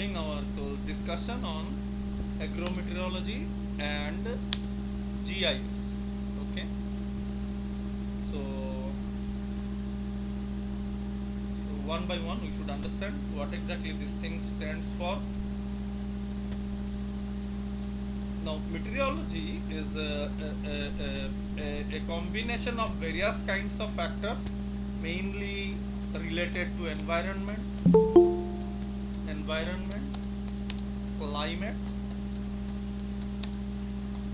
having our discussion on agrometeorology and GIS. Okay, so one by one we should understand what exactly this thing stands for. Now, meteorology is a combination of various kinds of factors, mainly related to environment, climate,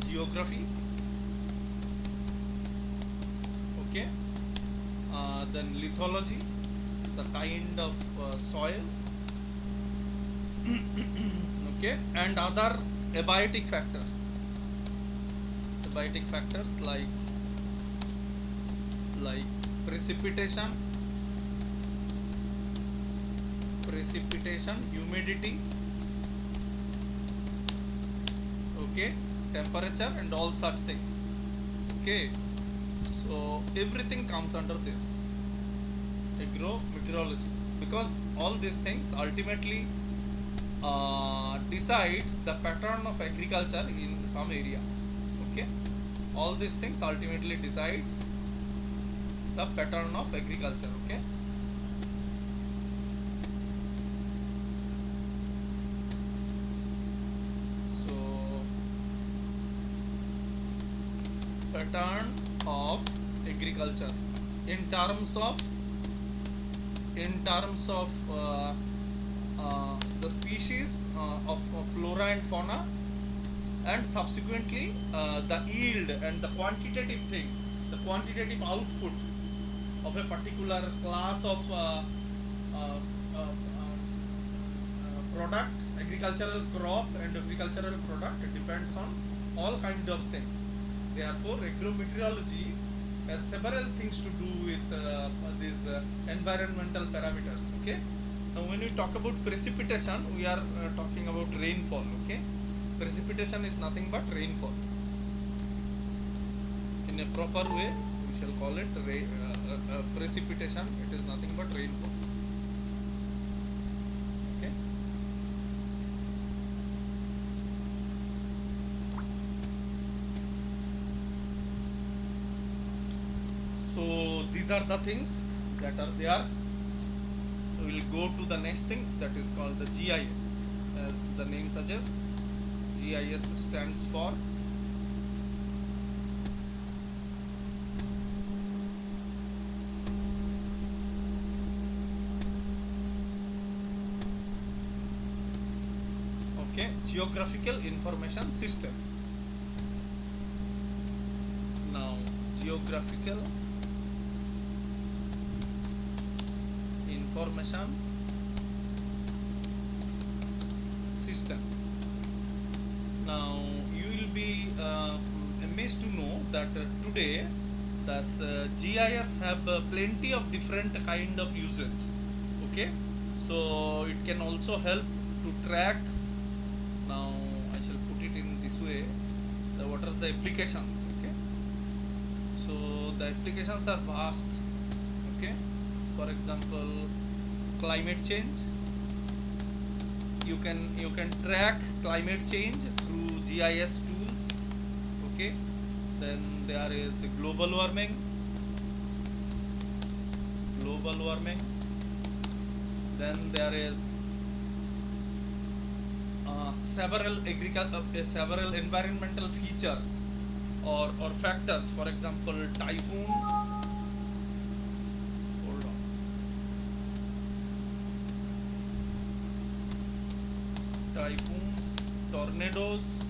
geography. Okay, then lithology, the kind of soil. Okay, and other abiotic factors. Abiotic factors like precipitation, humidity, okay, temperature, and all such things. Okay, so everything comes under this agrometeorology, because all these things ultimately decides the pattern of agriculture in some area. Okay, all these things ultimately decides the pattern of agriculture. Okay, so pattern of agriculture in terms of the species of flora and fauna, and subsequently the yield and the quantitative output of a particular class of product, agricultural crop and agricultural product. It depends on all kind of things. Therefore, agrometeorology has several things to do with these environmental parameters. Okay. Now, when we talk about precipitation, we are talking about rainfall. Okay, precipitation is nothing but rainfall. In a proper way, we shall call it precipitation. It is nothing but rainfall. Okay. So these are the things that are there. We will go to the next thing, that is called the GIS. As the name suggests, GIS stands for Geographical Information System. Now, Geographical Information System. Now, you will be amazed to know that today the GIS have plenty of different kind of usage. Okay, so it can also help to track. Now I shall put it in this way, what are the applications. Okay, so the applications are vast. Okay, for example, climate change. You can track climate change through GIS tools. Okay, then there is global warming, then there is several environmental features or factors. For example, typhoons. Hold on. Typhoons, tornadoes.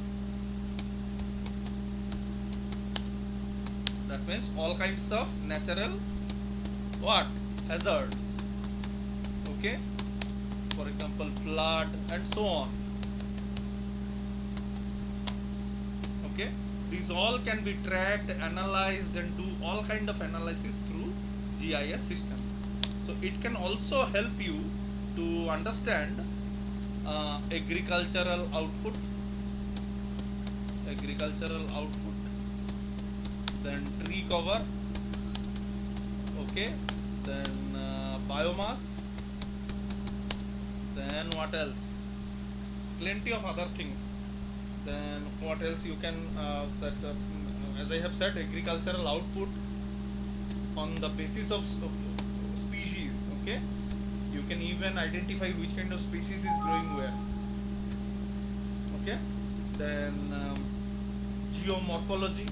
That means all kinds of natural hazards. Okay. For example, flood and so on. Okay, these all can be tracked, analyzed, and do all kind of analysis through GIS systems. So it can also help you to understand agricultural output, then tree cover. Okay, then biomass, then what else? plenty of other things. Then what else you can, that's as I have said, agricultural output on the basis of species. Okay, you can even identify which kind of species is growing where. Okay, then geomorphology.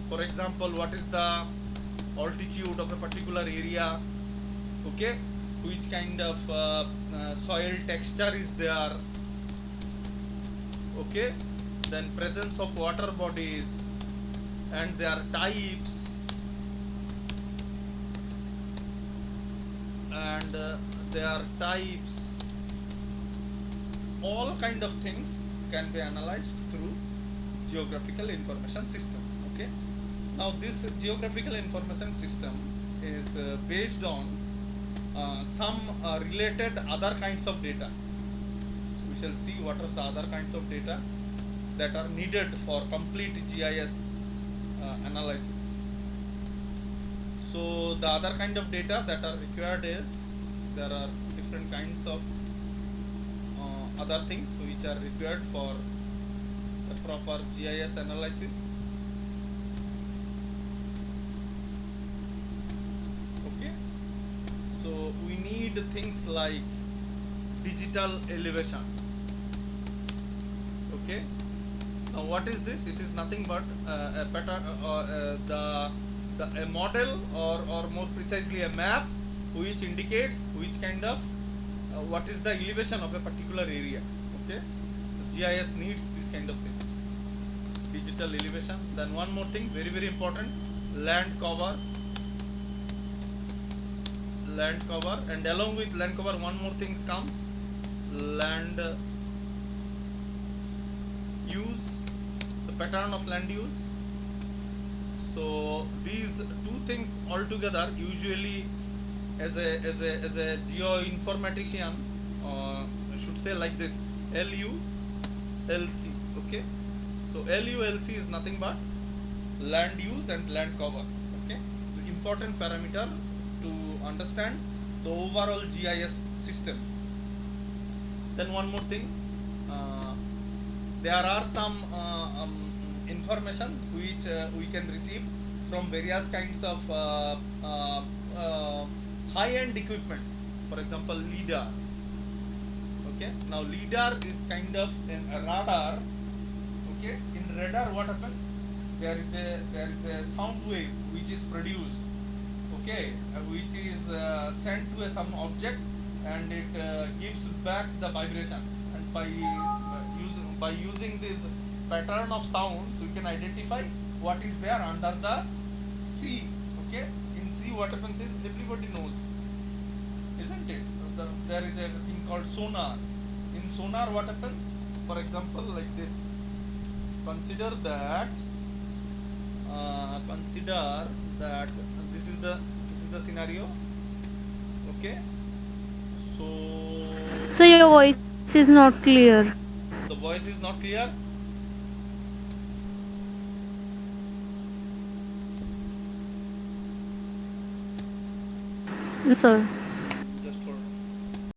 For example, what is the altitude of a particular area? Okay, which kind of soil texture is there? Okay, then presence of water bodies and their types, and their types, all kind of things can be analyzed through geographical information system. Okay, now this geographical information system is based on some related other kinds of data. We shall see what are the other kinds of data that are needed for complete GIS analysis. So the other kind of data that are required is, there are different kinds of other things which are required for the proper GIS analysis. Okay, so we need things like digital elevation. Okay, now what is this? It is nothing but a pattern, a model, or more precisely a map, which indicates which kind of what is the elevation of a particular area. Okay, GIS needs this kind of things, digital elevation. Then one more thing, very very important, land cover. And along with land cover, one more thing comes, land use, the pattern of land use. So these two things altogether, usually as a geoinformatician, I should say like this, LULC. Okay, so LULC is nothing but land use and land cover. Okay, the important parameter to understand the overall GIS system. Then one more thing, there are some information which we can receive from various kinds of high-end equipments. For example, LIDAR. Okay, now LIDAR is kind of a radar. Okay, in radar what happens? There is a sound wave which is produced. Okay, which is sent to some object, and it gives back the vibration. And by using this pattern of sounds, we can identify what is there under the sea. Okay, in sea what happens is, everybody knows, isn't it? There is a thing called sonar. In sonar what happens? For example, like this. Consider that this is the scenario. Okay, so So your voice is not clear. the voice is not clear. No, sir.